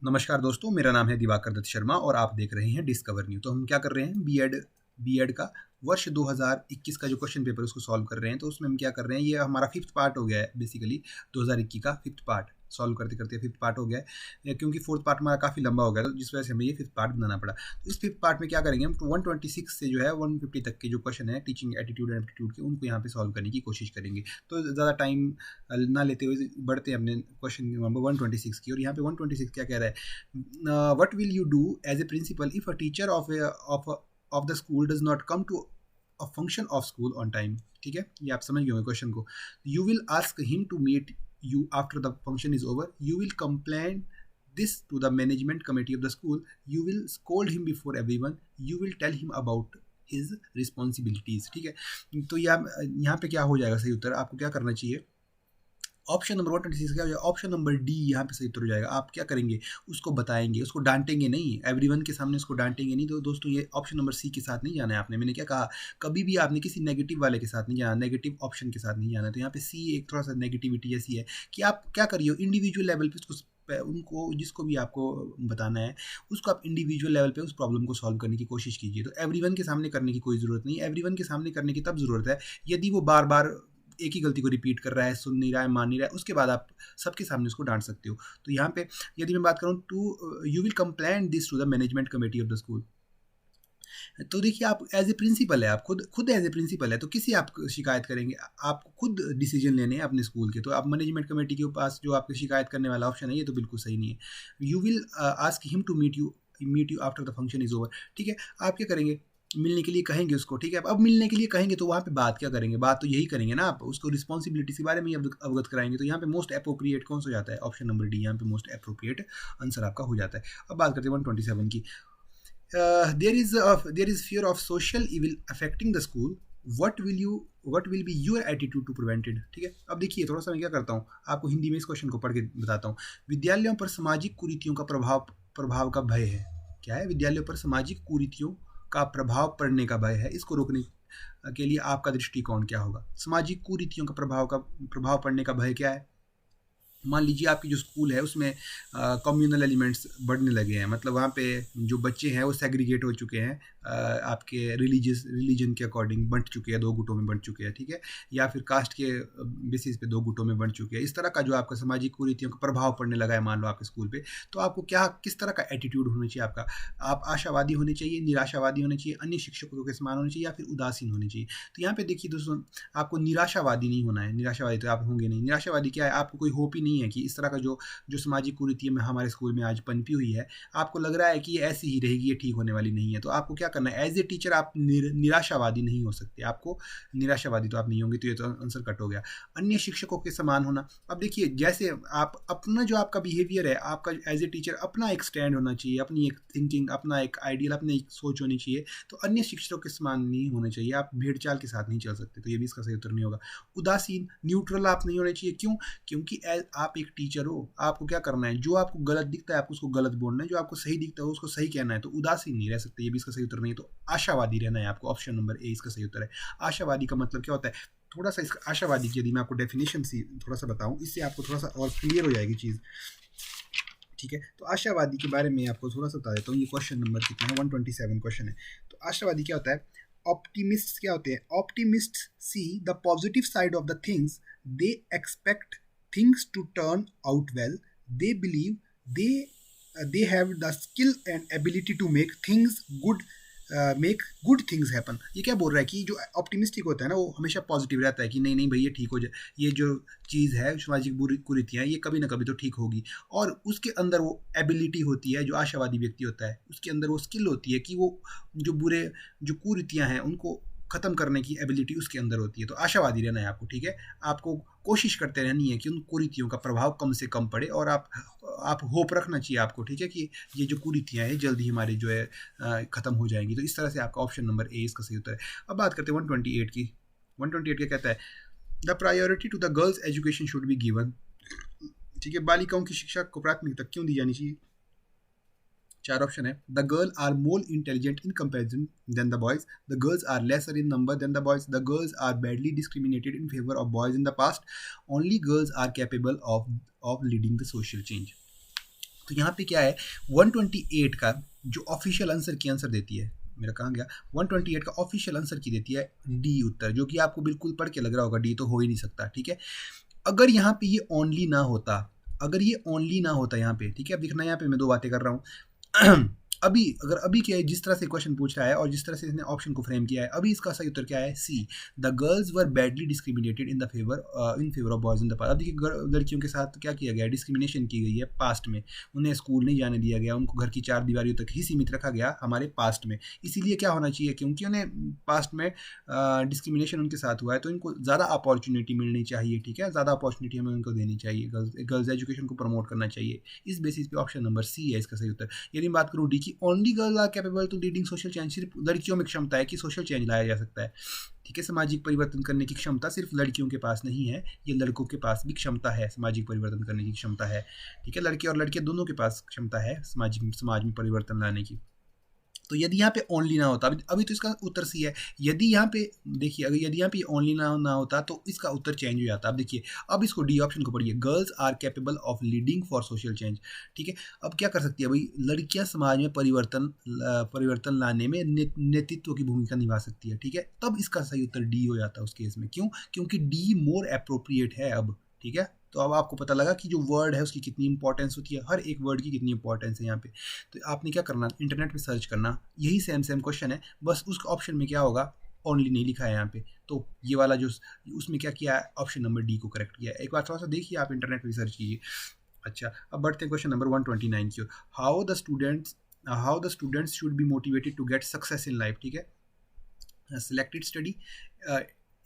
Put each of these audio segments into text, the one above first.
नमस्कार दोस्तों, मेरा नाम है दिवाकर दत्त शर्मा और आप देख रहे हैं डिस्कवर न्यू। तो हम क्या कर रहे हैं, बीएड का वर्ष 2021 का जो क्वेश्चन पेपर उसको सॉल्व कर रहे हैं। तो उसमें हम क्या कर रहे हैं, ये हमारा फिफ्थ पार्ट हो गया है बेसिकली। 2021 का फिफ्थ पार्ट सॉल्व करते करते फिफ्थ पार्ट हो गया है, क्योंकि फोर्थ पार्ट हमारा काफ़ी लंबा हो गया था, जिस वजह से हमें ये फिफ्थ पार्ट बनाना पड़ा। तो इस फिफ्थ पार्ट में क्या करेंगे हम, 126 से जो है 150 तक के जो क्वेश्चन है टीचिंग एटीट्यूड एंड एप्टीट्यूड के, उनको यहाँ पे सॉल्व करने की कोशिश करेंगे। तो ज़्यादा टाइम ना लेते हुए बढ़ते हैं अपने क्वेश्चन नंबर 126 की। और यहाँ पे 126 क्या कह रहा है, what will you do as a principal if a teacher of the school does not come to a function of school on time. ठीक है, ये आप समझ गए होंगे क्वेश्चन को। You will ask him to meet you after the function is over. You will complain this to the management committee of the school. You will scold him before everyone. You will tell him about his responsibilities. ठीक है, तो यहाँ पे क्या हो जाएगा सही उत्तर, आपको क्या करना चाहिए, ऑप्शन नंबर 126 क्या हो जाएगा, ऑप्शन नंबर डी यहाँ पे सही उत्तर हो जाएगा। आप क्या करेंगे, उसको बताएंगे, उसको डांटेंगे नहीं, एवरीवन के सामने उसको डांटेंगे नहीं। तो दोस्तों ये ऑप्शन नंबर सी के साथ नहीं जाना है आपने। मैंने क्या कहा, कभी भी आपने किसी नेगेटिव वाले के साथ नहीं जाना, नेगेटिव ऑप्शन के साथ नहीं जाना। तो यहाँ पे सी एक थोड़ा सा नेगेटिविटी ऐसी है कि आप क्या करिए, इंडिविजुअल लेवल पे उसको उनको जिसको भी आपको बताना है उसको आप इंडिविजुअल लेवल पे उस प्रॉब्लम को सॉल्व करने की कोशिश कीजिए। तो एवरीवन के सामने करने की कोई ज़रूरत नहीं। एवरीवन के सामने करने की तब ज़रूरत है यदि वो बार बार एक ही गलती को रिपीट कर रहा है, सुन नहीं रहा है, मान नहीं रहा है, उसके बाद आप सबके सामने उसको डांट सकते हो। तो यहाँ पे यदि मैं बात करूँ, you will complain this to the management committee of the school. तो देखिए, आप एज ए प्रिंसिपल है, आप खुद एज ए प्रिंसिपल है, तो किसी आप शिकायत करेंगे, आपको खुद डिसीजन लेने हैं अपने स्कूल के। तो आप मैनेजमेंट कमेटी के पास जो आपकी शिकायत करने वाला ऑप्शन है, ये तो बिल्कुल सही नहीं है। You will ask him to meet you after the function is over. ठीक है, आप क्या करेंगे, मिलने के लिए कहेंगे उसको। ठीक है, अब मिलने के लिए कहेंगे तो वहाँ पे बात क्या करेंगे, बात तो यही करेंगे ना, आप उसको रिस्पॉन्सिबिलिटीज के बारे में ही अवगत कराएंगे। तो यहाँ पे मोस्ट अप्रोप्रिएट कौन सा हो जाता है, ऑप्शन नंबर डी यहाँ पे मोस्ट अप्रोप्रिएट आंसर आपका हो जाता है। अब बात करते हैं 127 की। there is fear of social evil affecting the school. what will be your attitude to prevent it। ठीक है, अब देखिए थोड़ा सा मैं क्या करता हूँ, आपको हिंदी में इस क्वेश्चन को पढ़ के बताता हूँ। विद्यालयों पर सामाजिक कुरीतियों का प्रभाव का भय है। क्या है, विद्यालयों पर सामाजिक कुरीतियों का प्रभाव पड़ने का भय है। इसको रोकने के लिए आपका दृष्टिकोण क्या होगा। सामाजिक कुरीतियों का प्रभाव पड़ने का भय क्या है। मान लीजिए आपकी जो स्कूल है उसमें कम्युनल एलिमेंट्स बढ़ने लगे हैं, मतलब वहाँ पे जो बच्चे हैं वो सेग्रीगेट हो चुके हैं, आपके रिलीजन के अकॉर्डिंग बंट चुके हैं, दो गुटों में बंट चुके हैं। ठीक है, या फिर कास्ट के बेसिस पे दो गुटों में बंट चुके हैं। इस तरह का जो आपका सामाजिक कुरीतियों का प्रभाव पड़ने लगा है मान लो आपके स्कूल पे, तो आपको किस तरह का एटीट्यूड होना चाहिए आपका। आप आशावादी होने चाहिए, निराशावादी होने चाहिए, अन्य शिक्षकों के समान होने चाहिए, या फिर उदासीन होने चाहिए। तो यहाँ पे देखिए दोस्तों, आपको निराशावादी नहीं होना है। निराशावादी तो आप होंगे नहीं। निराशावादी क्या है, आपको कोई होप ही नहीं है कि इस तरह का जो सामाजिक कुरीति में हमारे स्कूल में आज पनपी हुई है, आपको लग रहा है कि ये ऐसी ही रहेगी, ये ठीक होने वाली नहीं है। तो आपको क्या करना है, एज ए टीचर आप निराशावादी नहीं हो सकते। आपको निराशावादी तो आप नहीं होंगे, तो ये तो आंसर कट हो गया। अन्य शिक्षकों के समान होना, अब देखिए जैसे आप अपना जो आपका बिहेवियर है, आपका एज ए टीचर अपना एक स्टैंड होना चाहिए, अपनी एक थिंकिंग, अपना एक आइडियल, अपनी एक सोच होनी चाहिए। तो अन्य शिक्षकों के समान नहीं होना चाहिए, आप भेड़ चाल के साथ नहीं चल सकते। तो ये भी इसका सही उत्तर नहीं होगा। उदासीन, न्यूट्रल आप नहीं होने चाहिए। क्यों, क्योंकि आप एक टीचर हो, आपको क्या करना है, जो आपको गलत दिखता है आपको उसको गलत बोलना है, जो आपको सही दिखता है उसको सही कहना है। तो उदासीन नहीं रह सकते, ये भी इसका सही उत्तर नहीं है। तो आशावादी रहना है आपको, ऑप्शन नंबर ए इसका सही उत्तर है। आशावादी का मतलब क्या होता है, थोड़ा सा इसका आशावादी की यदि मैं आपको डेफिनेशन सी थोड़ा सा बताऊं, इससे आपको थोड़ा सा और क्लियर हो जाएगी चीज़। ठीक है, तो आशावादी के बारे में आपको थोड़ा सा बता देता हूँ। ये क्वेश्चन नंबर कितना है, 127 क्वेश्चन है। तो आशावादी क्या होता है, ऑप्टिमिस्ट क्या होते हैं, optimist see the positive side of the things, they expect things to turn out well, they believe they have the skill and ability to make good things happen। ये क्या बोल रहा है कि जो ऑप्टिमिस्टिक होता है ना, वो हमेशा पॉजिटिव रहता है कि नहीं नहीं भाई ये ठीक हो जाए, ये जो चीज़ है सामाजिक कुरीतियाँ ये कभी ना कभी तो ठीक होगी। और उसके अंदर वो एबिलिटी होती है, जो आशावादी व्यक्ति होता है उसके अंदर वो स्किल होती है कि वो जो कुरीतियाँ हैं उनको ख़त्म करने की एबिलिटी उसके अंदर होती है। तो आशावादी रहना है आपको। ठीक है, आपको कोशिश करते रहनी है कि उन कुरीतियों का प्रभाव कम से कम पड़े, और आप होप रखना चाहिए आपको। ठीक है, कि ये जो कुरीतियाँ हैं जल्द ही हमारी जो है ख़त्म हो जाएंगी। तो इस तरह से आपका ऑप्शन नंबर ए इसका सही उत्तर है। अब बात करते हैं 128 की। 128 क्या कहता है, the priority to the girls education should be given. ठीक है, बालिकाओं की शिक्षा को प्राथमिकता क्यों दी जानी चाहिए। चार ऑप्शन है, the girl are more intelligent in comparison than the boys, the girls are lesser in number than the boys, the girls are badly discriminated in favour of boys in the past, only girls are capable of leading the social change. तो यहाँ पे क्या है, 128 का जो official answer की answer देती है, मेरा कहाँ गया, 128 का ऑफिशियल आंसर की देती है डी उत्तर, जो कि आपको बिल्कुल पढ़ के लग रहा होगा डी तो हो ही नहीं सकता, ठीक है। अगर यहाँ पे ये ओनली ना होता, अगर ये ओनली ना होता यहाँ पे, ठीक है, अब दिखना यहाँ पे मैं दो बातें कर रहा हूँ अभी अगर अभी क्या है, जिस तरह से क्वेश्चन पूछ रहा है और जिस तरह से इसने ऑप्शन को फ्रेम किया है, अभी इसका सही उत्तर क्या है, C, the girls were badly discriminated in favour of boys in the past. अब देखिए लड़कियों के साथ क्या किया गया, डिस्क्रिमिनेशन की गई है पास्ट में, उन्हें स्कूल नहीं जाने दिया गया, उनको घर की चार दीवारियों तक ही सीमित रखा गया हमारे पास्ट में। इसीलिए क्या होना चाहिए, क्योंकि उन्हें पास्ट में डिस्क्रिमिनेशन उनके साथ हुआ है, तो इनको ज़्यादा अपॉर्चुनिटी मिलनी चाहिए, ठीक है, ज़्यादा अपॉर्चुनिटी हमें उनको देनी चाहिए, गर्ल्स एजुकेशन को प्रमोट करना चाहिए। इस बेसिस पे ऑप्शन नंबर सी है इसका सही उत्तर। यदि बात करूँ डी की, only girl are capable to leading social change, सिर्फ लड़कियों में क्षमता है कि सोशल चेंज लाया जा सकता है, ठीक है, सामाजिक परिवर्तन करने की क्षमता सिर्फ लड़कियों के पास नहीं है, ये लड़कों के पास भी क्षमता है, सामाजिक परिवर्तन करने की क्षमता है, ठीक है, लड़के और लड़के दोनों के पास क्षमता है समाज में परिवर्तन लाने की। तो यदि यहाँ पे ओनली ना होता, अभी तो इसका उत्तर सी है, यदि यहाँ पे देखिए, अगर यदि यहाँ पे ओनली ना होता तो इसका उत्तर चेंज हो जाता। अब देखिए, अब इसको डी ऑप्शन को पढ़िए, girls are capable of leading for social change, ठीक है। अब क्या कर सकती है भाई, लड़कियां समाज में परिवर्तन लाने में नेतृत्व की भूमिका निभा सकती है, ठीक है, तब इसका सही उत्तर डी हो जाता है उस केस में। क्यों, क्योंकि डी मोर अप्रोप्रिएट है अब, ठीक है। तो अब आपको पता लगा कि जो वर्ड है उसकी कितनी इंपॉर्टेंस होती है, हर एक वर्ड की कितनी इंपॉर्टेंस है यहाँ पे। तो आपने क्या करना, इंटरनेट पे सर्च करना, यही सेम क्वेश्चन है, बस उस ऑप्शन में क्या होगा, ओनली नहीं लिखा है यहाँ पे, तो ये वाला जो उसमें क्या किया है, ऑप्शन नंबर डी को करेक्ट किया है। एक बार थोड़ा सा देखिए, आप इंटरनेट पर सर्च कीजिए। अच्छा, अब बढ़ते हैं क्वेश्चन नंबर 129 की। How the students should be motivated to get success in life, ठीक है। सिलेक्टेड स्टडी,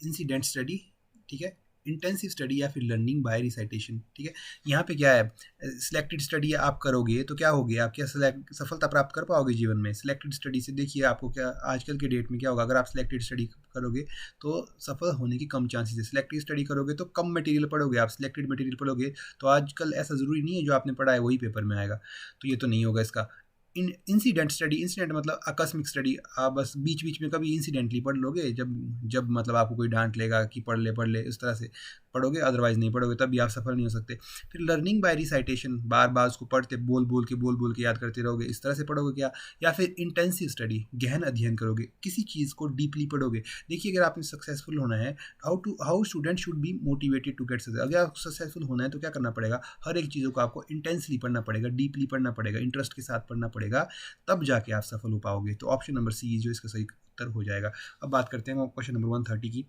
इंसिडेंट स्टडी, ठीक है, इंटेंसिव स्टडी या फिर लर्निंग बाय रिसाइटेशन, ठीक है। यहाँ पे क्या है, सिलेक्टेड स्टडी आप करोगे तो क्या होगी, आप क्या सफलता प्राप्त कर पाओगे जीवन में। सिलेक्टेड स्टडी से देखिए आपको क्या आजकल के डेट में क्या होगा, अगर आप सिलेक्टेड स्टडी करोगे तो सफल होने की कम चांसेस है। सिलेक्टेड स्टडी करोगे तो कम मटेरियल पढ़ोगे, आप सिलेक्टेड मटेरियल पढ़ोगे तो आजकल ऐसा ज़रूरी नहीं है जो आपने पढ़ा है वही पेपर में आएगा, तो ये तो नहीं होगा इसका। इंसिडेंट स्टडी, इंसिडेंट मतलब आकस्मिक स्टडी, आप बस बीच बीच में कभी इंसिडेंटली पढ़ लोगे, जब मतलब आपको कोई डांट लेगा कि पढ़ ले इस तरह से पढ़ोगे, अदरवाइज नहीं पढ़ोगे, तब भी आप सफल नहीं हो सकते। फिर लर्निंग बाय रिसाइटेशन, बार बार उसको पढ़ते बोल बोल के याद करते रहोगे, इस तरह से पढ़ोगे क्या। या फिर इंटेंसिव स्टडी, गहन अध्ययन करोगे, किसी चीज़ को डीपली पढ़ोगे। देखिए, अगर आपने सक्सेसफुल होना है, how student should be motivated to get success, अगर आपको सक्सेसफुल होना है तो क्या करना पड़ेगा, हर एक चीज़ों को आपको इंटेंसली पढ़ना पड़ेगा, डीपली पढ़ना पड़ेगा, इंटरेस्ट के साथ पढ़ना पड़ेगा, तब जाके आप सफल हो पाओगे। तो ऑप्शन नंबर सी जो इसका सही उत्तर हो जाएगा। अब बात करते हैं क्वेश्चन नंबर 130 की।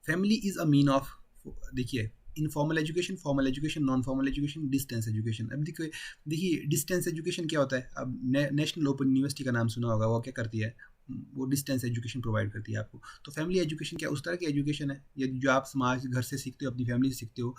Family is a mean of, देखिए, informal education, formal education, non formal education, distance education. अब देखिए डिस्टेंस एजुकेशन क्या होता है, अब नेशनल ओपन यूनिवर्सिटी का नाम सुना होगा, वो क्या करती है, वो डिस्टेंस एजुकेशन प्रोवाइड करती है आपको। तो फैमिली एजुकेशन क्या उस तरह की एजुकेशन है, या जो आप समाज घर से सीखते हो, अपनी फैमिली से सीखते हो,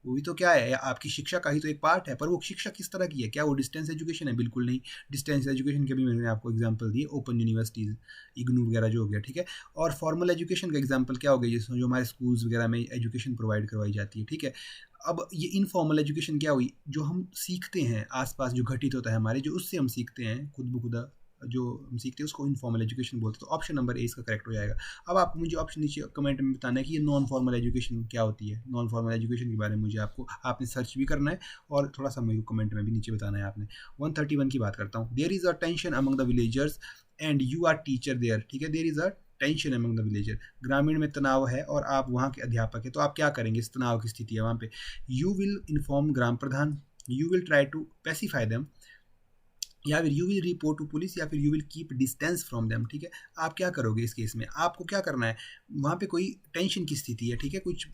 वो भी तो क्या है, आपकी शिक्षा का ही तो एक पार्ट है, पर वो शिक्षा किस तरह की है, क्या वो डिस्टेंस एजुकेशन है, बिल्कुल नहीं। डिस्टेंस एजुकेशन के भी मैंने आपको एग्जांपल दिए, ओपन यूनिवर्सिटीज़, इग्नू वगैरह जो हो गया, ठीक है। और फॉर्मल एजुकेशन का एग्जांपल क्या हो गया, जिसमें जो हमारे स्कूल्स वगैरह में एजुकेशन प्रोवाइड करवाई जाती है, ठीक है। अब ये इनफॉर्मल एजुकेशन क्या हुई, जो हम सीखते हैं आसपास, जो घटित होता है हमारे, जो उससे हम सीखते हैं खुद ब खुदा, जो हम सीखते हैं उसको इनफॉर्मल एजुकेशन बोलते हैं। तो ऑप्शन नंबर ए इसका करेक्ट हो जाएगा। अब आप मुझे ऑप्शन नीचे कमेंट में बताना है कि ये नॉन फॉर्मल एजुकेशन क्या होती है। नॉन फॉर्मल एजुकेशन के बारे में मुझे आपने सर्च भी करना है और थोड़ा सा मुझे कमेंट में भी नीचे बताना है आपने। 131 की बात करता हूँ। There is a tension among the villagers and you are teacher there, ठीक है। There is a tension among the villager, ग्रामीण में तनाव है और आप वहाँ के अध्यापक है, तो आप क्या करेंगे, इस तनाव की स्थिति है वहाँ पे। यू विल इन्फॉर्म ग्राम प्रधान, you will try to pacify them, या फिर you will report to police, या फिर you will keep distance from them, ठीक है। आप क्या करोगे इस केस में, आपको क्या करना है, वहाँ पे कोई टेंशन की स्थिति है, ठीक है, कुछ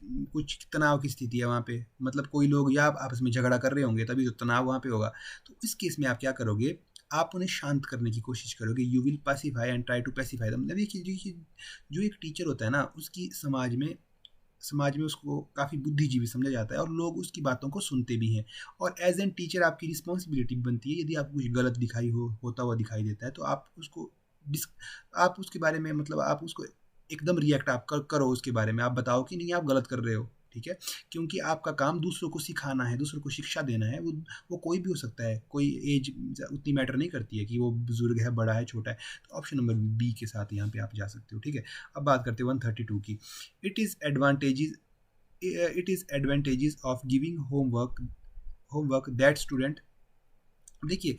तनाव की स्थिति है वहाँ पे, मतलब कोई लोग या आप आपस में झगड़ा कर रहे होंगे, तभी तो तनाव वहाँ पे होगा। तो इस केस में आप क्या करोगे, आप उन्हें शांत करने की कोशिश करोगे। You will pacify and try to pacify them. देखिए जो एक टीचर होता है ना, उसकी समाज में उसको काफ़ी बुद्धिजीवी समझा जाता है और लोग उसकी बातों को सुनते भी हैं। और एज एन टीचर आपकी रिस्पॉन्सिबिलिटी बनती है, यदि आपको कुछ गलत होता हुआ दिखाई देता है तो आप उसके बारे में, मतलब आप उसको एकदम रिएक्ट आप करो उसके बारे में, आप बताओ कि नहीं आप गलत कर रहे हो, ठीक है। क्योंकि आपका काम दूसरों को सिखाना है, दूसरों को शिक्षा देना है। वो कोई भी हो सकता है, कोई एज उतनी मैटर नहीं करती है कि वो बुजुर्ग है, बड़ा है, छोटा है। तो ऑप्शन नंबर बी के साथ यहाँ पे आप जा सकते हो, ठीक है। अब बात करते हैं 132 की। It is advantages of giving homework homework that student. देखिए,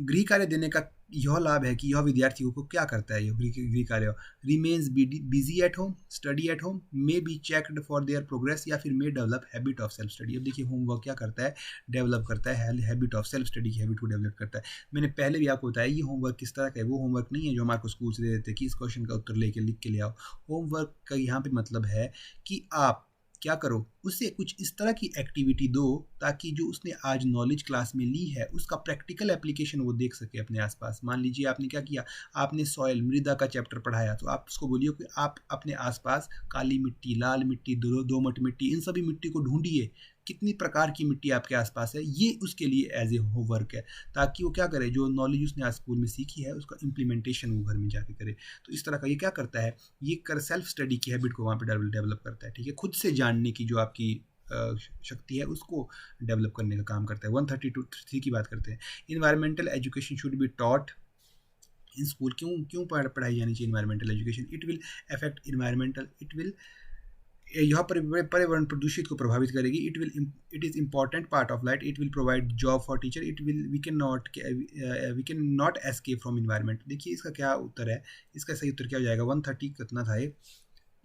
गृह कार्य देने का यह लाभ है कि यह विद्यार्थियों को क्या करता है, यह गृह कार्य remains busy at home, study at home, may be checked for their progress, या फिर may develop habit of self study. अब देखिए, होमवर्क क्या करता है, डेवलप करता है हैबिट ऑफ सेल्फ स्टडी की हैबिट को डेवलप करता है। मैंने पहले भी आपको बताया ये होमवर्क किस तरह का है। वो होमवर्क नहीं है जो हमारे को स्कूल से दे देते कि इस क्वेश्चन का उत्तर लेके लिख के ले आओ। होमवर्क का यहाँ पे मतलब है कि आप क्या करो, उसे कुछ इस तरह की एक्टिविटी दो ताकि जो उसने आज नॉलेज क्लास में ली है उसका प्रैक्टिकल एप्लीकेशन वो देख सके अपने आसपास। मान लीजिए आपने क्या किया, आपने सॉइल मृदा का चैप्टर पढ़ाया, तो आप उसको बोलिए कि आप अपने आसपास काली मिट्टी, लाल मिट्टी, दोमट मिट्टी, इन सभी मिट्टी को ढूंढिए, कितनी प्रकार की मिट्टी आपके आसपास है। ये उसके लिए एज ए होमवर्क है, ताकि वो क्या करे, जो नॉलेज उसने आज स्कूल में सीखी है उसका इम्प्लीमेंटेशन वो घर में जाके करे। तो इस तरह का ये क्या करता है, ये कर सेल्फ स्टडी की हैबिट को वहाँ पे डेवलप करता है। ठीक है, खुद से जानने की जो आपकी शक्ति है उसको डेवलप करने का काम करता है। 132 की बात करते हैं, environmental education should be taught in school. क्यों क्यों पढ़ाई जानी चाहिए environmental education? It will affect environmental, it will, यह पर्यावरण प्रदूषित को प्रभावित करेगी। It is important part of life, it will provide job for teacher, it will we can not escape from environment. देखिए इसका क्या उत्तर है, इसका सही उत्तर क्या हो जाएगा? 130 कितना था ये,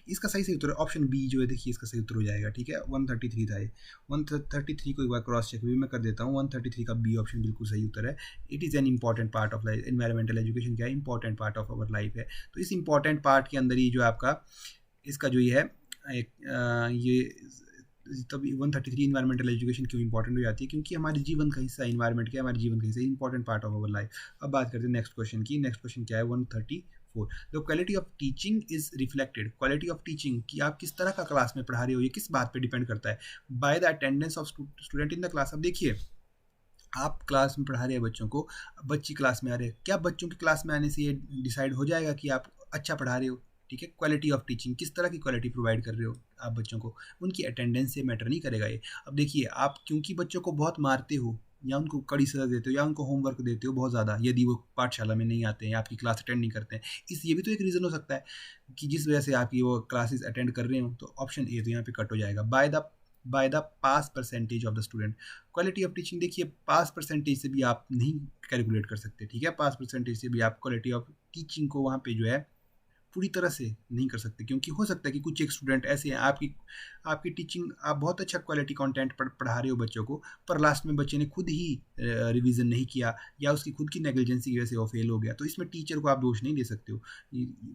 इसका सही उत्तर ऑप्शन बी जो है, देखिए इसका सही उत्तर हो जाएगा। ठीक है, 133 था ये, 133 को एक बार क्रॉस चेक भी मैं कर देता हूँ। 133 का बी ऑप्शन बिल्कुल सही उत्तर है। It is an important part of life, environmental education क्या है, important part of our life है। तो इस इंपॉर्टेंट पार्ट के अंदर ही जो आपका इसका जो ये है एक ये तभी 133 इन्वायरमेंटल एजुकेशन क्यों इंपॉर्टेंट हो जाती है, क्योंकि हमारे जीवन का हिस्सा इन्वायरमेंट क्या है, हमारे जीवन का हिस्सा, important part of our life. अब बात करते हैं नेक्स्ट क्वेश्चन की। नेक्स्ट क्वेश्चन क्या है? 134, the quality of teaching is reflected. Quality of teaching कि आप किस तरह का क्लास में पढ़ा रहे हो, ये किस बात पे डिपेंड करता है? By the attendance of student in the class. अब देखिए, आप क्लास में पढ़ा रहे हैं बच्चों को, बच्ची क्लास में आ रहे हैं, क्या बच्चों की क्लास में आने से ये डिसाइड हो जाएगा कि आप अच्छा पढ़ा रहे हो? ठीक है, क्वालिटी ऑफ टीचिंग, किस तरह की क्वालिटी प्रोवाइड कर रहे हो आप बच्चों को, उनकी अटेंडेंस से मैटर नहीं करेगा ये। अब देखिए, आप क्योंकि बच्चों को बहुत मारते हो या उनको कड़ी सजा देते हो या उनको होमवर्क देते हो बहुत ज़्यादा, यदि वो पाठशाला में नहीं आते हैं, आपकी क्लास अटेंड नहीं करते हैं, इस ये भी तो एक रीज़न हो सकता है कि जिस वजह से आपकी वो क्लासेस अटेंड कर रहे हो। तो ऑप्शन ए तो यहाँ पे कट हो जाएगा। By the pass percentage of the student. Quality of teaching देखिए, पास परसेंटेज से भी आप नहीं कैलकुलेट कर सकते। ठीक है, पास परसेंटेज से भी आप क्वालिटी ऑफ टीचिंग को वहाँ पे जो है पूरी तरह से नहीं कर सकते, क्योंकि हो सकता है कि कुछ एक स्टूडेंट ऐसे हैं, आपकी टीचिंग, आप बहुत अच्छा क्वालिटी कंटेंट पढ़ा रहे हो बच्चों को, पर लास्ट में बच्चे ने खुद ही रिवीजन नहीं किया या उसकी खुद की नेग्लिजेंसी की वजह से वो फेल हो गया। तो इसमें टीचर को आप दोष नहीं दे सकते हो।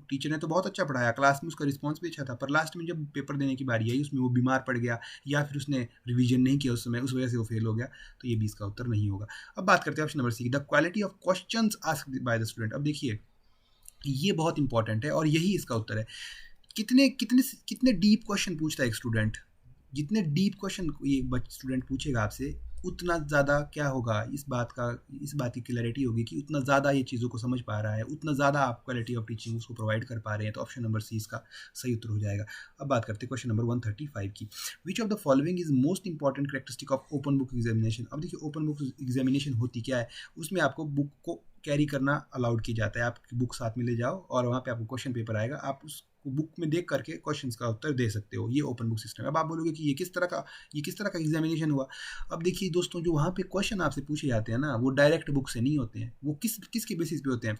टीचर ने तो बहुत अच्छा पढ़ाया, क्लास में उसका रिस्पॉन्स भी अच्छा था, पर लास्ट में जब पेपर देने की बारी आई उसमें वो बीमार पड़ गया या फिर उसने रिविजन नहीं किया उस समय, उस वजह से वो फेल हो गया। तो ये भी इसका उत्तर नहीं होगा। अब बात करते हैं option number C, the quality of questions asked by the student. अब देखिए, ये बहुत इंपॉर्टेंट है और यही इसका उत्तर है। कितने कितने कितने डीप क्वेश्चन पूछता है एक स्टूडेंट, जितने डीप क्वेश्चन ये स्टूडेंट पूछेगा आपसे, उतना ज़्यादा क्या होगा, इस बात की क्लैरिटी होगी कि उतना ज़्यादा ये चीज़ों को समझ पा रहा है, उतना ज़्यादा आप क्वालिटी ऑफ टीचिंग उसको प्रोवाइड कर पा रहे हैं। तो ऑप्शन नंबर सी इसका सही उत्तर हो जाएगा। अब बात करते हैं क्वेश्चन नंबर 135 की। विच of the following is most important characteristic of open book examination. अब देखिए, ओपन बुक एग्जामिनेशन होती क्या है, उसमें आपको बुक को कैरी करना अलाउड की जाता है। आपकी बुक साथ में ले जाओ और वहाँ पे आपको क्वेश्चन पेपर आएगा, आप उस बुक में देख करके क्वेश्चंस का उत्तर दे सकते हो। ये ओपन बुक सिस्टम है। अब आप बोलोगे कि ये किस तरह का एग्जामिनेशन हुआ? अब देखिए दोस्तों, जो वहाँ पे क्वेश्चन आपसे पूछे जाते हैं ना, वो डायरेक्ट बुक से नहीं होते हैं। वो किसके बेसिस पे होते हैं?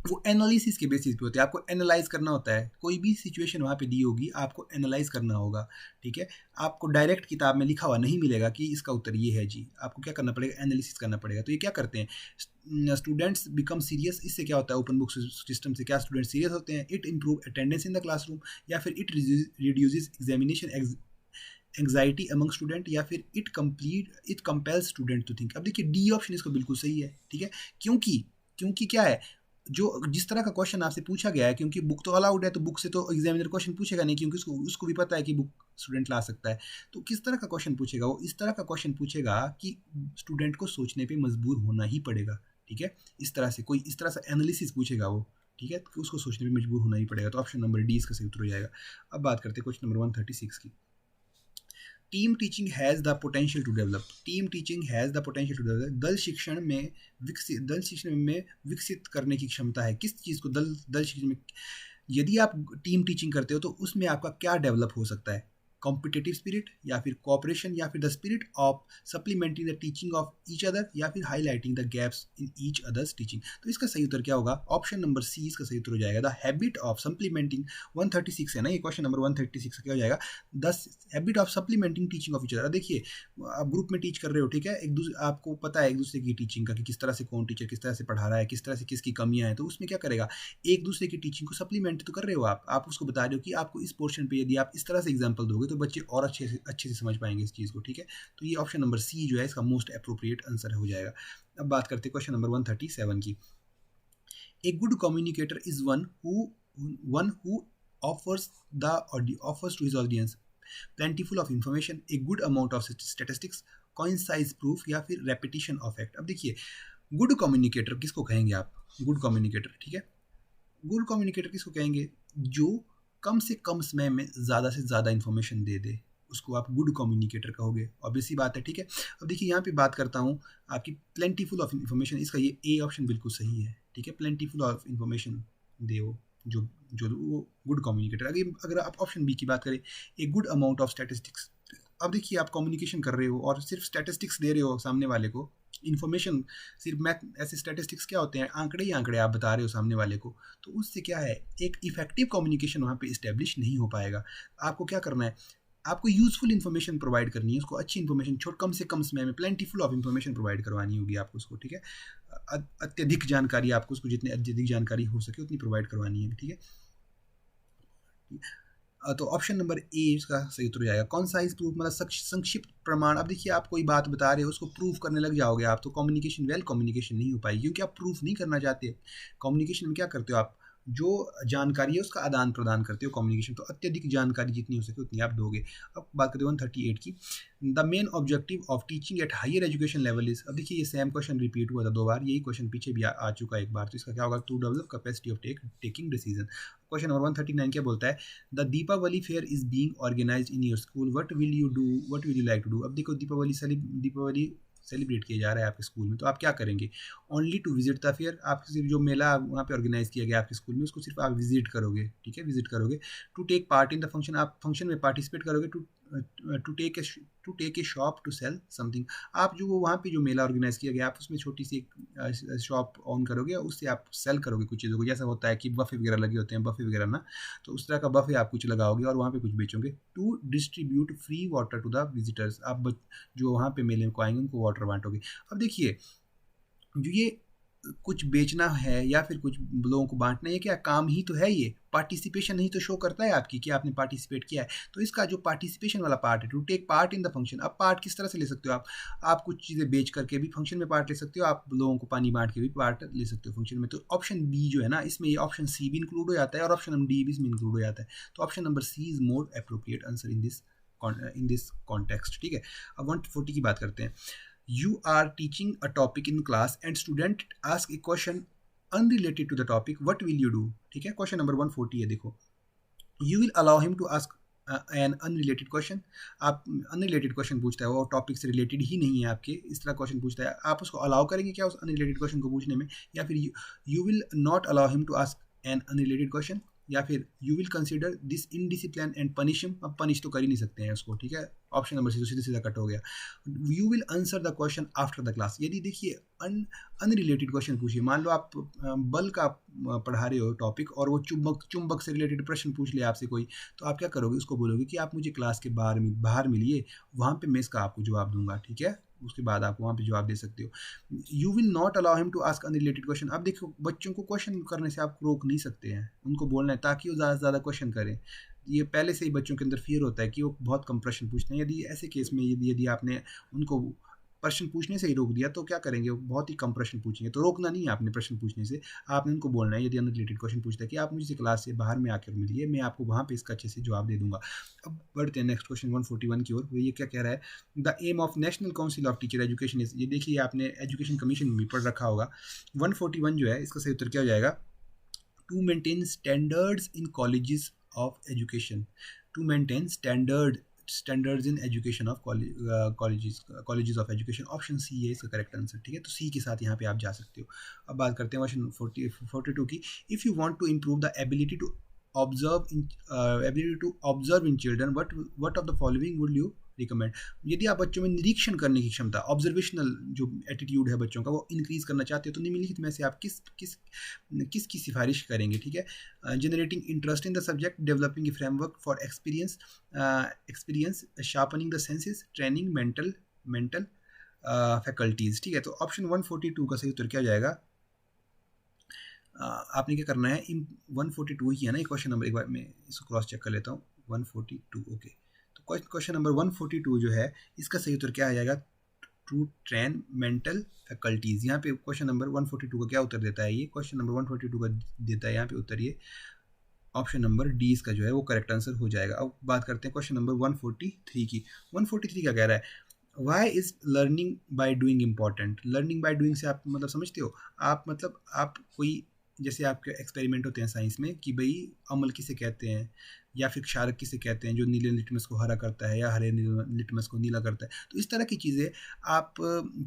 वो एनालिसिस के बेसिस पे होते हैं। आपको एनालाइज करना होता है, कोई भी सिचुएशन वहाँ पे दी होगी, आपको एनालाइज करना होगा। ठीक है, आपको डायरेक्ट किताब में लिखा हुआ नहीं मिलेगा कि इसका उत्तर ये है जी। आपको क्या करना पड़ेगा? एनालिसिस करना पड़ेगा। तो ये क्या करते हैं, स्टूडेंट्स बिकम सीरियस। इससे क्या होता है, ओपन बुक सिस्टम से क्या स्टूडेंट सीरियस होते हैं? It improve attendance in the classroom, या फिर it reduces examination anxiety among student, या फिर it compels student to think. अब देखिए, डी ऑप्शन इसको बिल्कुल सही है। ठीक है, क्योंकि क्या है, जो जिस तरह का क्वेश्चन आपसे पूछा गया है, क्योंकि बुक तो अलाउड है, तो बुक से तो एग्जामिनर क्वेश्चन पूछेगा नहीं, क्योंकि उसको भी पता है कि बुक स्टूडेंट ला सकता है। तो किस तरह का क्वेश्चन पूछेगा? वो इस तरह का क्वेश्चन पूछेगा कि स्टूडेंट को सोचने पे मजबूर होना ही पड़ेगा। ठीक है, इस तरह से एनालिसिस पूछेगा वो। ठीक है, तो उसको सोचने पे मजबूर होना ही पड़ेगा। तो ऑप्शन नंबर डी इसका सही उत्तर हो जाएगा। अब बात करते हैं क्वेश्चन नंबर 136 की। Team teaching has the potential to develop. Team teaching has the potential to develop. दल शिक्षण में विकसित करने की क्षमता है। किस चीज़ को दल शिक्षण में? यदि आप टीम टीचिंग करते हो तो उसमें आपका क्या डेवलप हो सकता है? कॉम्पिटिटिव स्पिरिट, या फिर कॉपरेशन, या फिर the spirit of supplementing the teaching of each other, या फिर highlighting the gaps in each others teaching. तो इसका सही उत्तर क्या होगा? ऑप्शन नंबर सी इसका सही उत्तर हो जाएगा, द हैबिट ऑफ सप्लीमेंटिंग। 136 है ना ये क्वेश्चन नंबर 136 क्या हो जाएगा? The habit of supplementing teaching of each other. देखिए आप ग्रुप में टीच कर रहे हो, ठीक है, एक दूसरे आपको पता है एक दूसरे की टीचिंग का कि किस तरह से कौन टीचर किस तरह से पढ़ा रहा है, किस तरह से किसकी कमियां हैं, तो उसमें क्या करेगा, एक दूसरे की टीचिंग को सप्लीमेंट तो कर रहे हो आप उसको बता रहे हो कि आपको इस पोर्शन पे यदि आप इस तरह से एग्जांपल दोगे तो बच्चे और अच्छे से समझ पाएंगे इस चीज़ को, ठीक है। तो ये ऑप्शन नंबर सी जो है इसका मोस्ट अप्रोप्रिएट आंसर हो जाएगा। अब बात करते हैं क्वेश्चन नंबर 137 की। A good communicator is one who offers to his audience plentiful of information, a good amount of statistics, concise proof, या फिर repetition of fact। अब देखिए गुड कम्युनिकेटर किसको कहेंगे आप? गुड कम्युनिकेटर, ठीक है, गुड कम्युनिकेटर किसको कहेंगे? जो कम से कम समय में ज़्यादा से ज़्यादा इन्फॉर्मेशन दे दे, उसको आप गुड कम्युनिकेटर कहोगे। ऑब्वियस सी बात है, ठीक है। अब देखिए यहाँ पे बात करता हूँ आपकी प्लेंटीफुल ऑफ इन्फॉर्मेशन, इसका ये ए ऑप्शन बिल्कुल सही है, ठीक है। प्लेंटीफुल ऑफ इन्फॉर्मेशन दे वो जो वो गुड कम्युनिकेटर। अगर आप ऑप्शन बी की बात करें, a good amount of statistics. अब देखिए आप कम्युनिकेशन कर रहे हो और सिर्फ स्टैटिस्टिक्स दे रहे हो सामने वाले को, इन्फॉर्मेशन सिर्फ मैथ, ऐसे स्टैटिस्टिक्स क्या होते हैं, आंकड़े ही आंकड़े आप बता रहे हो सामने वाले को, तो उससे क्या है, एक इफेक्टिव कम्युनिकेशन वहाँ पे इस्टेब्लिश नहीं हो पाएगा। आपको क्या करना है, आपको यूजफुल इन्फॉर्मेशन प्रोवाइड करनी है उसको, अच्छी इन्फॉर्मेशन कम से कम समय में प्लेंटीफुल ऑफ इन्फॉर्मेशन प्रोवाइड करवानी होगी आपको उसको, ठीक है। अत्यधिक जानकारी आपको उसको जितनी अत्यधिक जानकारी हो सके उतनी प्रोवाइड करवानी है, ठीक है। तो ऑप्शन नंबर ए इसका सही उत्तर हो जाएगा। कॉन्साइज प्रूफ मतलब संक्षिप्त प्रमाण। अब देखिए आप कोई बात बता रहे हो उसको प्रूफ करने लग जाओगे आप, तो कम्युनिकेशन कम्युनिकेशन नहीं हो पाएगी, क्योंकि आप प्रूफ नहीं करना चाहते। कम्युनिकेशन में क्या करते हो आप, जो जानकारी है उसका आदान प्रदान करते हो कम्युनिकेशन, तो अत्यधिक जानकारी जितनी हो सके उतनी आप दोगे। अब बात करते हैं 138 की। The main objective of teaching at higher education level is. अब देखिए ये सेम क्वेश्चन रिपीट हुआ था 2 बार, यही क्वेश्चन पीछे भी आ चुका है एक बार, तो इसका क्या होगा, to develop capacity of taking decision. Question number 139 क्या बोलता है, the Deepawali fair is being organised in your school, what will you like to do. अब देखो दीपावली सेलिब्रेट किया जा रहा है आपके स्कूल में, तो आप क्या करेंगे, only to visit the fair. आप सिर्फ जो मेला वहाँ पे ऑर्गेनाइज किया गया आपके स्कूल में उसको सिर्फ आप विजिट करोगे, ठीक है, विजिट करोगे। To take part in the function, आप फंक्शन में पार्टिसिपेट करोगे। To take a shop to sell something, आप जो वहाँ पे जो मेला ऑर्गेनाइज किया गया आप उसमें छोटी सी एक शॉप ऑन करोगे और उससे आप सेल करोगे कुछ चीज़ों को, जैसा होता है कि बफे वगैरह लगे होते हैं, बफे वगैरह ना, तो उस तरह का बफे आप कुछ लगाओगे और वहाँ पे कुछ बेचोगे। To distribute free water to the visitors, आप जो वहाँ पे मेले को आएंगे उनको वाटर बांटोगे। अब देखिए जो ये कुछ बेचना है या फिर कुछ लोगों को बांटना है, क्या काम ही तो है, ये पार्टिसिपेशन ही तो शो करता है आपकी कि आपने पार्टिसिपेट किया है। तो इसका जो पार्टिसिपेशन वाला पार्ट है, to take part in the function. अब पार्ट किस तरह से ले सकते हो आप कुछ चीज़ें बेच करके भी फंक्शन में पार्ट ले सकते हो, आप लोगों को पानी बांट के भी पार्ट ले सकते हो फंक्शन में। तो ऑप्शन बी जो है ना, इसमें ये ऑप्शन सी भी इंक्लूड हो जाता है और ऑप्शन नंबर डी भी इसमें इंक्लूड हो जाता है। तो option number C is more appropriate answer in this context, ठीक है। अब 140 की बात करते हैं। You are teaching a topic in class and student ask a question unrelated to the topic, what will you do, ठीक है। क्वेश्चन नंबर 140 है, देखो, you will allow him to ask an unrelated question। आप unrelated question पूछता है, वो topic से related ही नहीं है आपके, इस तरह क्वेश्चन पूछता है, आप उसको अलाउ करेंगे क्या उस अनरिलेटेड क्वेश्चन को पूछने में, या फिर you will not allow him to ask an unrelated question, या फिर you will consider this indiscipline and punish him. अब पनिश तो कर ही नहीं सकते हैं उसको, ठीक है। ऑप्शन नंबर सी तो सीधा सीधा कट हो गया। You will answer the question after the class. यदि देखिए अनरिलेटेड क्वेश्चन पूछिए, मान लो आप बल का पढ़ा रहे हो टॉपिक और वो चुंबक से रिलेटेड प्रश्न पूछ लिया आपसे कोई, तो आप क्या करोगे, उसको बोलोगे कि आप मुझे क्लास के बाहर मिलिए, वहाँ पे मैं इसका आपको जवाब दूंगा, ठीक है। उसके बाद आप वहाँ पे जवाब दे सकते हो। You will not allow him to ask unrelated question. अब देखो बच्चों को क्वेश्चन करने से आप रोक नहीं सकते हैं, उनको बोलना है ताकि वो ज़्यादा से ज़्यादा क्वेश्चन करें। ये पहले से ही बच्चों के अंदर फियर होता है कि वो बहुत कम प्रश्न पूछते हैं। यदि ऐसे केस में यदि आपने उनको प्रश्न पूछने से ही रोक दिया तो क्या करेंगे, वो बहुत ही कम प्रश्न पूछेंगे। तो रोकना नहीं है आपने प्रश्न पूछने से, आपने उनको बोलना है, यदि अनरिलेटेड क्वेश्चन पूछता है कि आप मुझे क्लास से बाहर में आकर मिलिए, मैं आपको वहाँ पे इसका अच्छे से जवाब दे दूंगा। अब बढ़ते हैं नेक्स्ट क्वेश्चन 141 की ओर। ये क्या कह रहा है, the aim of national council of teacher education is. ये देखिए आपने एजुकेशन कमीशन में भी पढ़ रखा होगा। 141 जो है इसका सही उत्तर क्या हो जाएगा, to maintain standards in colleges of education. To maintain standards in education of colleges of education. Option C है इसका करेक्ट आंसर, ठीक है। तो सी के साथ यहाँ पे आप जा सकते हो। अब बात करते हैं क्वेश्चन 42 की। If you want to improve the ability to observe in ability to observe in children, what of the following would you recommend. यदि आप बच्चों में निरीक्षण करने की क्षमता, ऑब्जर्वेशनल जो एटीट्यूड है बच्चों का, वो इंक्रीज करना चाहते हो तो निम्नलिखित में से आप किसकी सिफारिश करेंगे, ठीक है। Generating interest in the subject, developing a framework for experience, sharpening the senses, training mental faculties, ठीक है। तो ऑप्शन 142 का सही उत्तर क्या हो जाएगा। आपने क्या करना है, 142 ही है ना ये क्वेश्चन नंबर, एक बार मैं इसको क्रॉस चेक कर लेता हूँ। 142 ओके, तो क्वेश्चन नंबर 142 जो है इसका सही उत्तर क्या आ जाएगा, टू ट्रेन मेंटल फैकल्टीज। यहाँ पे क्वेश्चन नंबर 142 का क्या उत्तर देता है, ये क्वेश्चन नंबर 142 का देता है यहाँ पे उत्तर ये ऑप्शन नंबर डी इसका जो है वो करेक्ट आंसर हो जाएगा। अब बात करते हैं क्वेश्चन नंबर 143 की। 143 क्या कह रहा है, why is learning by doing important. Learning by doing से आप मतलब समझते हो, आप मतलब आप कोई जैसे आपके एक्सपेरिमेंट होते हैं साइंस में कि भाई अमल किसे कहते हैं या फिर क्षारक किसे कहते हैं जो नीले लिटमस को हरा करता है या हरे लिटमस को नीला करता है, तो इस तरह की चीज़ें आप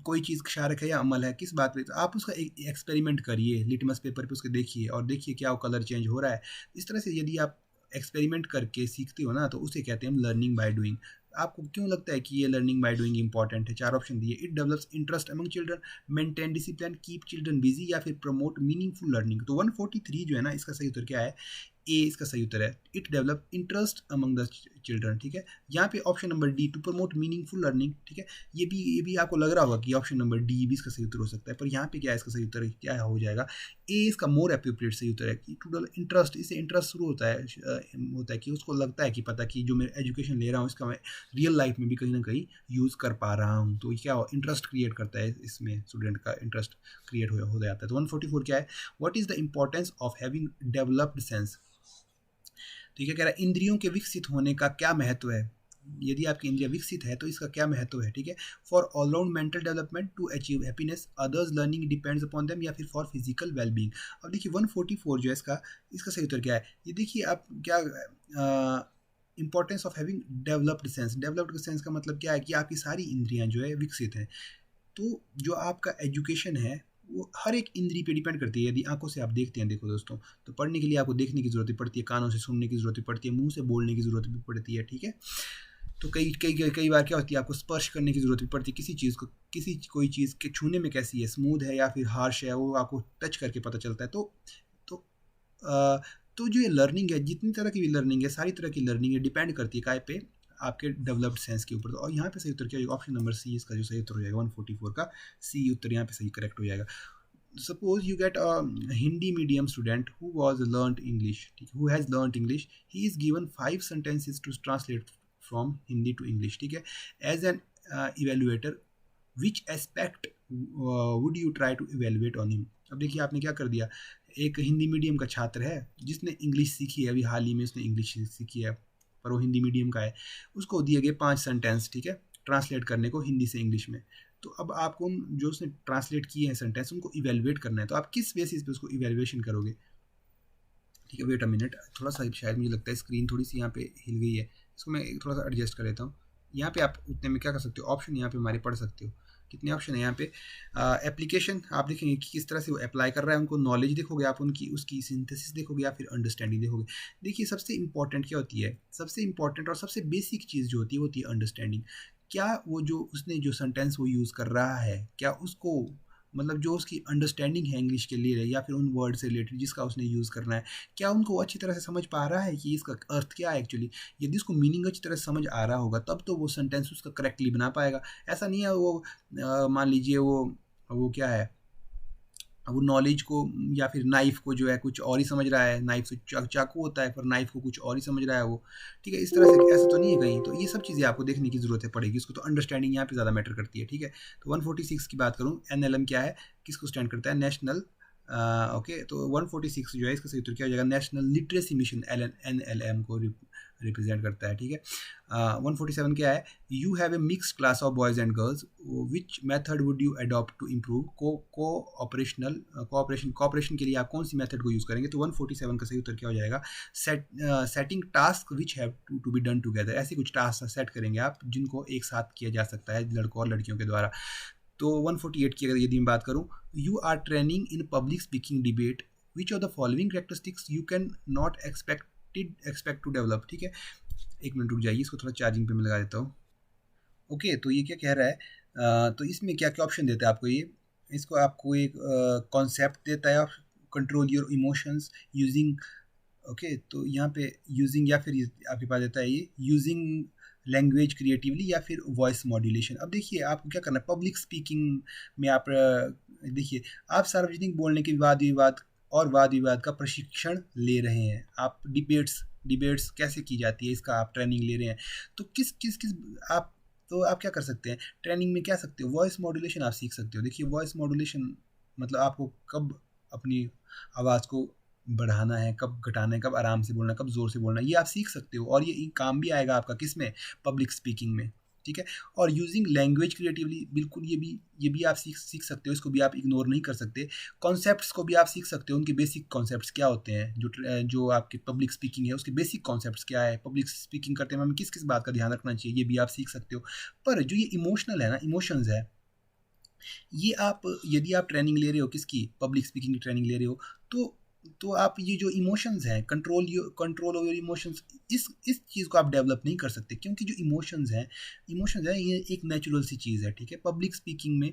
कोई चीज़ क्षारक है या अमल है किस बात पे, तो आप उसका एक एक्सपेरिमेंट करिए, लिटमस पेपर पे उसके देखिए और देखिए क्या वो कलर चेंज हो रहा है। इस तरह से यदि आप एक्सपेरिमेंट करके सीखते हो ना तो उसे कहते हैं हम लर्निंग बाय डूइंग। आपको क्यों लगता है कि ये लर्निंग बाय डूइंग इंपॉर्टेंट है, चार ऑप्शन दिए, it develops interest among children, maintain discipline, keep children busy या फिर प्रमोट मीनिंगफुल लर्निंग। तो 143 जो है ना इसका सही उत्तर क्या है, ए इसका सही उत्तर है, it develop interest among the children, ठीक है। यहाँ पे option number D to promote meaningful learning, ठीक है। ये भी आपको लग रहा होगा कि ऑप्शन नंबर डी भी इसका सही उत्तर हो सकता है, पर यहाँ पे क्या है इसका सही उत्तर क्या हो जाएगा, ए इसका मोर एप्रोप्रिएट सही उत्तर है कि टू डेवलप इंटरेस्ट, इससे इंटरेस्ट शुरू होता है कि उसको लगता है कि पता कि जो मैं एजुकेशन ले रहा हूँ इसका मैं रियल लाइफ में भी कहीं ना कहीं यूज़ कर पा रहा हूँ, तो क्या इंटरेस्ट क्रिएट करता है, इसमें स्टूडेंट का इंटरेस्ट क्रिएट हो जाता है। तो 144 क्या है, what is the importance of having developed sense. तो ये कह रहा है इंद्रियों के विकसित होने का क्या महत्व है, यदि आपकी इंद्रिया विकसित है तो इसका क्या महत्व है, ठीक है। For all round mental development, to achieve happiness, others learning depends upon them, या फिर फॉर फिजिकल वेलबींग। अब देखिए 144 जो है इसका सही उत्तर क्या है, ये देखिए आप क्या importance of having developed sense. Developed sense का मतलब क्या है कि आपकी सारी इंद्रियां जो है विकसित हैं। तो जो आपका एजुकेशन है वो हर एक इंद्री पे डिपेंड करती है। यदि आंखों से आप देखते हैं, देखो दोस्तों, तो पढ़ने के लिए आपको देखने की जरूरत पड़ती है, कानों से सुनने की जरूरत पड़ती है, मुंह से बोलने की जरूरत भी पड़ती है, ठीक है। तो कई बार क्या होती है, आपको स्पर्श करने की जरूरत भी पड़ती है किसी चीज़ को, कोई चीज़ के छूने में कैसी है, स्मूथ है या फिर हार्श है, वो आपको टच करके पता चलता है। तो जो ये लर्निंग है, जितनी तरह की भी लर्निंग है, सारी तरह की लर्निंग है डिपेंड करती है काय पे, आपके डेवलप्ड सेंस के ऊपर। तो और यहाँ पे सही उत्तर क्या होगा, ऑप्शन नंबर सी इसका जो सही उत्तर हो जाएगा 144 का सी उत्तर यहाँ पे सही करेक्ट हो जाएगा। Suppose you get a Hindi medium student who has learnt English. He is given 5 sentences to translate from Hindi to English, ठीक है। As an evaluator, which aspect would you try to evaluate on him? अब देखिए आपने क्या कर दिया, एक Hindi medium का छात्र है जिसने इंग्लिश सीखी है, अभी हाल ही में उसने इंग्लिश सीखी है पर वो हिंदी मीडियम का है, उसको दिए गए 5 सेंटेंस, ठीक है, ट्रांसलेट करने को हिंदी से इंग्लिश में। तो अब आपको जो उसने ट्रांसलेट किए हैं सेंटेंस उनको इवेलुएट करना है, तो आप किस बेसिस पे उसको इवेलुएशन करोगे, ठीक है। वेट अ मिनट, थोड़ा सा शायद मुझे लगता है स्क्रीन थोड़ी सी यहाँ पे हिल गई है, इसको मैं थोड़ा सा एडजस्ट कर लेता हूँ। यहाँ पे आप उतने में क्या कर सकते हो, ऑप्शन यहाँ पे हमारे पढ़ सकते हो, कितने ऑप्शन है यहाँ पे। एप्लीकेशन आप देखेंगे कि किस तरह से वो अप्लाई कर रहा है, उनको नॉलेज देखोगे आप, उनकी उसकी सिंथेसिस देखोगे या फिर अंडरस्टैंडिंग देखोगे। देखिए सबसे इंपॉर्टेंट क्या होती है, सबसे इंपॉर्टेंट और सबसे बेसिक चीज़ जो होती है वो होती है अंडरस्टैंडिंग। क्या वो जो उसने जो सेंटेंस वो यूज़ कर रहा है, क्या उसको मतलब जो उसकी अंडरस्टैंडिंग है इंग्लिश के लिए या फिर उन वर्ड से रिलेटेड जिसका उसने यूज़ करना है, क्या उनको अच्छी तरह से समझ पा रहा है कि इसका अर्थ क्या है एक्चुअली। यदि उसको मीनिंग अच्छी तरह से समझ आ रहा होगा तब तो वो सेंटेंस उसका करेक्टली बना पाएगा। ऐसा नहीं है वो मान लीजिए वो क्या है, वो नॉलेज को या फिर नाइफ को जो है कुछ और ही समझ रहा है, नाइफ से चाकू होता है पर नाइफ को कुछ और ही समझ रहा है वो, ठीक है। इस तरह से ऐसा तो नहीं है कहीं, तो ये सब चीज़ें आपको देखने की जरूरत है पड़ेगी उसको, तो अंडरस्टैंडिंग यहाँ पे ज़्यादा मैटर करती है, ठीक है। तो 146 की बात करूँ, NLM क्या है, किसको स्टैंड करता है, नेशनल ओके। तो 146 जो है इसका सही उत्तर क्या हो जाएगा, नेशनल लिटरेसी मिशन NLM को रिप्रेजेंट करता है, ठीक है। 147 क्या है, you have a mixed class of boys and girls, which method would you adopt to improve cooperation के लिए आप कौन सी मेथड को यूज़ करेंगे। तो 147 का सही उत्तर क्या हो जाएगा, setting task which have to be done together, ऐसे कुछ टास्क सेट करेंगे आप जिनको एक साथ किया जा सकता है लड़कों और लड़कियों के द्वारा। तो 148 की अगर यदि मैं बात करूँ, you are training in public speaking debate, which of the following characteristics you can not expect expect to develop, ठीक है। एक मिनट रुक जाइए, इसको थोड़ा चार्जिंग पे मैं लगा देता हूँ। ओके, तो ये क्या कह रहा है, तो इसमें क्या क्या ऑप्शन देता है आपको ये, इसको आपको एक कॉन्सेप्ट देता है, control your emotions using, okay, तो यहाँ पे यूजिंग, या फिर आपके पास देता है ये यूजिंग लैंग्वेज क्रिएटिवली, या फिर वॉइस मॉड्यूलेशन। अब देखिए आपको क्या करना है, पब्लिक स्पीकिंग में आप देखिए, आप सार्वजनिक बोलने के वाद विवाद और वाद विवाद का प्रशिक्षण ले रहे हैं, आप डिबेट्स कैसे की जाती है इसका आप ट्रेनिंग ले रहे हैं। तो किस किस किस आप, तो आप क्या कर सकते हैं ट्रेनिंग में, क्या सकते हो, वॉइस मॉड्यूलेशन आप सीख सकते हो। देखिए वॉइस मॉड्यूलेशन मतलब आपको कब अपनी आवाज़ को बढ़ाना है, कब घटाना है, कब आराम से बोलना है, कब ज़ोर से बोलना है, ये आप सीख सकते हो। और ये काम भी आएगा आपका किस में, पब्लिक स्पीकिंग में, ठीक है। और यूजिंग लैंग्वेज क्रिएटिवली, बिल्कुल ये भी आप सीख सकते हो, इसको भी आप इग्नोर नहीं कर सकते। कॉन्सेप्ट्स को भी आप सीख सकते हो, उनके बेसिक कॉन्सेप्ट्स क्या होते हैं, जो आपकी पब्लिक स्पीकिंग है उसके बेसिक कॉन्सेप्ट्स क्या है, पब्लिक स्पीकिंग करते हैं हमें किस किस बात का ध्यान रखना चाहिए, ये भी आप सीख सकते हो। पर जो ये इमोशनल है ना, इमोशंस है, ये आप यदि आप ट्रेनिंग ले रहे हो किसकी, पब्लिक स्पीकिंग की ट्रेनिंग ले रहे हो, तो आप ये जो इमोशंस हैं, कंट्रोल ओवर इमोशंस, इस चीज़ को आप डेवलप नहीं कर सकते, क्योंकि जो इमोशंस है ये एक नेचुरल सी चीज़ है, ठीक है। पब्लिक स्पीकिंग में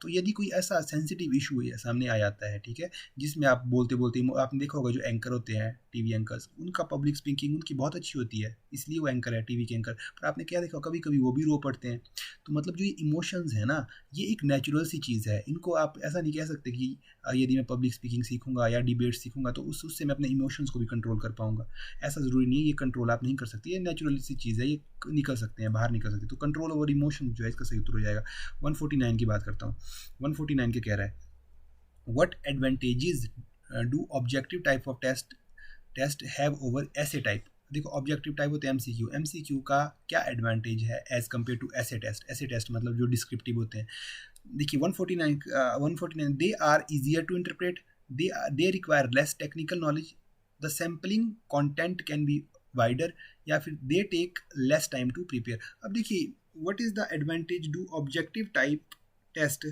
तो यदि कोई ऐसा सेंसिटिव इशू है सामने आ जाता है, ठीक है, जिसमें आप बोलते बोलते, आपने देखा होगा जो एंकर होते हैं, टीवी एंकर्स, उनका पब्लिक स्पीकिंग उनकी बहुत अच्छी होती है, इसलिए वो एंकर है, टीवी के एंकर। पर आपने क्या देखा, कभी कभी वो भी रो पड़ते हैं। तो मतलब जो ये इमोशंस है ना, ये एक नेचुरल सी चीज़ है, इनको आप ऐसा नहीं कह सकते कि यदि मैं पब्लिक स्पीकिंग सीखूंगा या डिबेट सीखूंगा तो उससे मैं अपने इमोशंस को भी कंट्रोल कर पाऊंगा। ऐसा ज़रूरी नहीं है, ये कंट्रोल आप नहीं कर सकते, ये नेचुरल सी चीज़ है, ये निकल सकते हैं, बाहर निकल सकते हैं। तो कंट्रोल ओवर इमोशन जो है इसका सही उत्तर हो जाएगा। 149 की बात करता हूँ। 149 के कह रहा है, what advantages do objective type of test have over essay type. देखो ऑब्जेक्टिव टाइप होते हैं एमसीक्यू का क्या एडवांटेज है as compare to essay test मतलब जो डिस्क्रिप्टिव होते हैं। देखिए 149 they are easier to interpret, they require less technical knowledge, the sampling content can be wider, या फिर they take less time to prepare. अब देखिए what is the advantage do objective type taste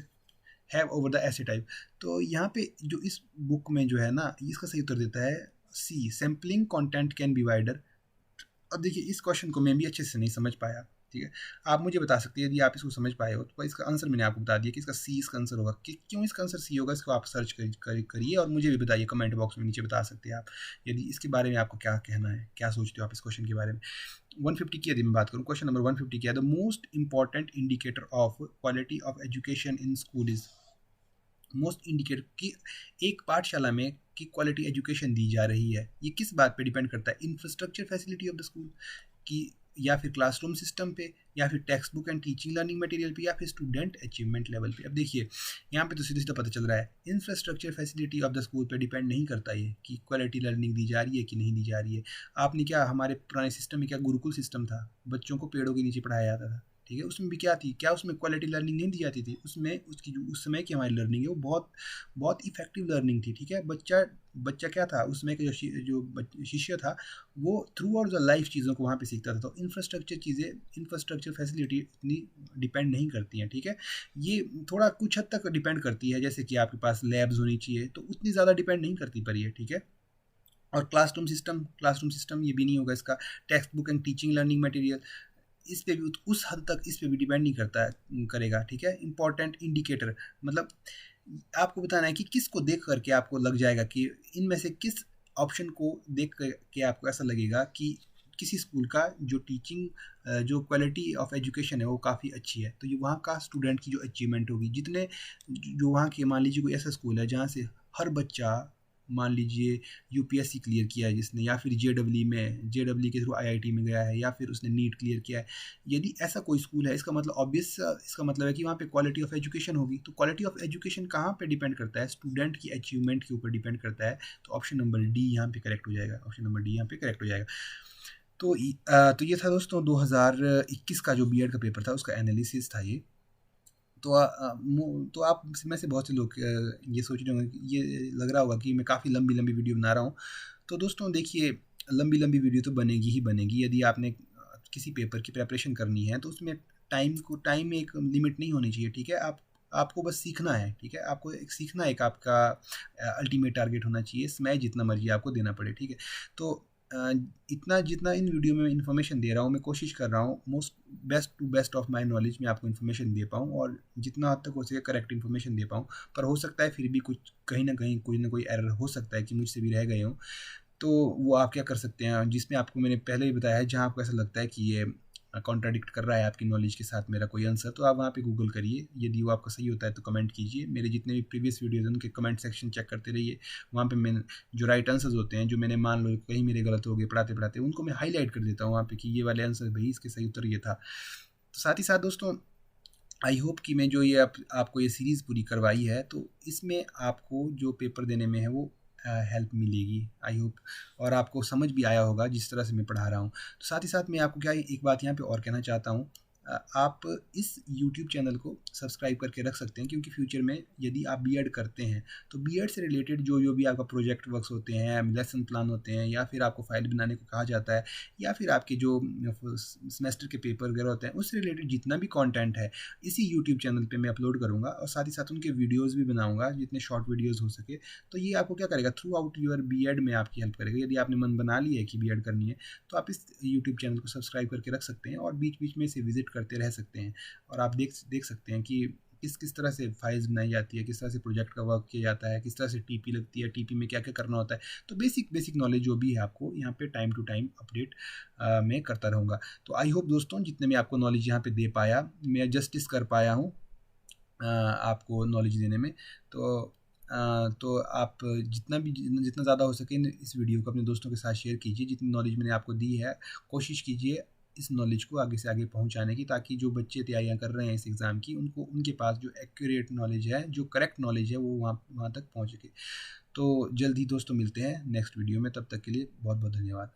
have over the ऐसे type. तो यहाँ पे जो इस बुक में जो है ना, इसका सही उत्तर देता है C, sampling content can be wider. अब देखिए इस क्वेश्चन को मैं भी अच्छे से नहीं समझ पाया, ठीक है, आप मुझे बता सकते हैं यदि आप इसको समझ पाए हो, तो इसका आंसर मैंने आपको बता दिया कि इसका सी इसका आंसर होगा। कि क्यों इसका आंसर सी होगा, इसको आप सर्च करिए और मुझे भी बताइए, कमेंट बॉक्स में नीचे बता सकते हैं आप, यदि इसके बारे में आपको क्या कहना है, क्या सोचते हो आप इस क्वेश्चन के बारे में। 150 की यदि मैं बात करूँ, क्वेश्चन नंबर 150 क्या है, the most important indicator of quality of education in school is. Most indicator की एक पाठशाला में की क्वालिटी एजुकेशन दी जा रही है, ये किस बात पे डिपेंड करता है, infrastructure facility of the school की, या फिर क्लासरूम सिस्टम पे, या फिर text book and teaching learning material पे, या फिर स्टूडेंट अचीवमेंट लेवल पे। अब देखिए यहाँ पे तो सीधा सीधा पता चल रहा है, infrastructure facility of the school पे डिपेंड नहीं करता ये कि क्वालिटी लर्निंग दी जा रही है कि नहीं दी जा रही है। आपने क्या, हमारे पुराने सिस्टम में क्या गुरुकुल सिस्टम था, बच्चों को पेड़ों के नीचे पढ़ाया जाता था, ठीक है, उसमें भी क्या थी, क्या उसमें क्वालिटी लर्निंग नहीं दी जाती थी, उसमें उसकी जो उस समय की हमारी लर्निंग है वो बहुत बहुत इफेक्टिव लर्निंग थी, ठीक है। बच्चा क्या था उस समय का जो शिष्य था वो थ्रू आउट द लाइफ चीज़ों को वहाँ पे सीखता था। तो इंफ्रास्ट्रक्चर फैसिलिटी इतनी डिपेंड नहीं करती हैं, ठीक है, ये थोड़ा कुछ हद तक डिपेंड करती है, जैसे कि आपके पास लैब्स होनी चाहिए, तो उतनी ज़्यादा डिपेंड नहीं करती पर ये, ठीक है। और क्लासरूम सिस्टम ये भी नहीं होगा इसका। Text book and teaching learning material, इस पे भी उस हद तक इस पे भी डिपेंड नहीं करेगा, ठीक है। इंपॉर्टेंट इंडिकेटर मतलब आपको बताना है कि किसको देख करके आपको लग जाएगा कि इनमें से किस ऑप्शन को देख के आपको ऐसा लगेगा कि किसी स्कूल का जो टीचिंग जो क्वालिटी ऑफ एजुकेशन है वो काफ़ी अच्छी है। तो ये वहाँ का स्टूडेंट की जो अचीवमेंट होगी, जितने जो वहाँ के, मान लीजिए कोई ऐसा स्कूल है जहाँ से हर बच्चा, मान लीजिए यूपीएससी क्लियर किया है जिसने, या फिर जेडब्ल्यू के थ्रू आईआईटी में गया है, या फिर उसने नीट क्लियर किया है, यदि ऐसा कोई स्कूल है, इसका मतलब इसका मतलब है कि वहाँ पे क्वालिटी ऑफ एजुकेशन होगी। तो क्वालिटी ऑफ एजुकेशन कहाँ पे डिपेंड करता है, स्टूडेंट की अचीवमेंट के ऊपर डिपेंड करता है। तो ऑप्शन नंबर डी यहाँ पे करेक्ट हो जाएगा, ऑप्शन नंबर डी यहाँ पे करेक्ट हो जाएगा। तो ये था दोस्तों 2021 का जो बीएड का पेपर था उसका एनालिसिस था ये। तो आप में से बहुत से लोग ये सोच रहे होंगे, ये लग रहा होगा कि मैं काफ़ी लंबी वीडियो बना रहा हूँ। तो दोस्तों देखिए लंबी वीडियो तो बनेगी ही बनेगी, यदि आपने किसी पेपर की प्रेपरेशन करनी है तो उसमें टाइम में एक लिमिट नहीं होनी चाहिए, ठीक है। आपको बस सीखना है, ठीक है, आपको एक सीखना एक आपका अल्टीमेट टारगेट होना चाहिए, समय जितना मर्जी आपको देना पड़े, ठीक है। तो इतना जितना इन वीडियो में इन्फॉर्मेशन दे रहा हूँ, मैं कोशिश कर रहा हूँ most best to best of my knowledge में आपको इन्फॉर्मेशन दे पाऊँ और जितना हद तक हो सके करेक्ट इन्फॉर्मेशन दे पाऊँ। पर हो सकता है फिर भी कुछ कहीं ना कोई एरर हो सकता है कि मुझसे भी रह गए हों। तो वो आप क्या कर सकते हैं, जिसमें आपको मैंने पहले ही बताया है, जहाँ आपको ऐसा लगता है कि ये कॉन्ट्राडिक्ट कर रहा है आपकी नॉलेज के साथ मेरा कोई आंसर, तो आप वहाँ पे गूगल करिए। यदि वो आपका सही होता है तो कमेंट कीजिए। मेरे जितने भी प्रीवियस वीडियोज़ हैं उनके कमेंट सेक्शन चेक करते रहिए। वहाँ पे मैंने जो राइट आंसर्स होते हैं, जो मैंने मान लो कहीं मेरे गलत हो गए पढ़ाते पढ़ाते, उनको मैं हाईलाइट कर देता हूँ वहाँ पे कि ये वाले आंसर भाई इसके सही उत्तर ये था। तो साथ ही साथ दोस्तों, आई होप कि मैं जो ये आपको ये सीरीज़ पूरी करवाई है तो इसमें आपको जो पेपर देने में है वो हेल्प मिलेगी, आई होप। और आपको समझ भी आया होगा जिस तरह से मैं पढ़ा रहा हूँ। तो साथ ही साथ मैं आपको क्या एक बात यहाँ पे और कहना चाहता हूँ, आप इस यूट्यूब चैनल को सब्सक्राइब करके रख सकते हैं, क्योंकि फ्यूचर में यदि आप बीएड करते हैं तो बीएड से रिलेटेड जो जो भी आपका प्रोजेक्ट वर्क्स होते हैं, लेसन प्लान होते हैं, या फिर आपको फाइल बनाने को कहा जाता है, या फिर आपके जो सेमेस्टर के पेपर वगैरह होते हैं, उससे रिलेटेड जितना भी कंटेंट है इसी यूट्यूब चैनल पे मैं अपलोड करूँगा। और साथ ही साथ उनके वीडियोज़ भी बनाऊँगा, जितने शॉर्ट वीडियोज़ हो सके। तो ये आपको क्या करेगा, थ्रू आउट यूर बीएड में आपकी हेल्प करेगा। यदि आपने मन बना लिया है कि बीएड करनी है तो आप इस यूट्यूब चैनल को सब्सक्राइब करके रख सकते हैं और बीच बीच में इसे विजिट करते रह सकते हैं। और आप देख सकते हैं कि किस तरह से फाइल्स बनाई जाती है, किस तरह से प्रोजेक्ट का वर्क किया जाता है, किस तरह से टीपी लगती है, टीपी में क्या क्या करना होता है। तो बेसिक नॉलेज जो भी है आपको यहाँ पे टाइम टू टाइम अपडेट मैं करता रहूँगा। तो आई होप दोस्तों, जितने मैं आपको नॉलेज यहाँ पे दे पाया, मैं जस्टिस कर पाया हूँ आपको नॉलेज देने में। तो आप जितना ज़्यादा हो सके इस वीडियो को अपने दोस्तों के साथ शेयर कीजिए। जितनी नॉलेज मैंने आपको दी है, कोशिश कीजिए इस नॉलेज को आगे से आगे पहुंचाने की, ताकि जो बच्चे तैयारियां कर रहे हैं इस एग्ज़ाम की, उनके पास जो एक्यूरेट नॉलेज है, जो करेक्ट नॉलेज है, वो वहाँ तक पहुँच सके। तो जल्द ही दोस्तों मिलते हैं नेक्स्ट वीडियो में। तब तक के लिए बहुत बहुत धन्यवाद।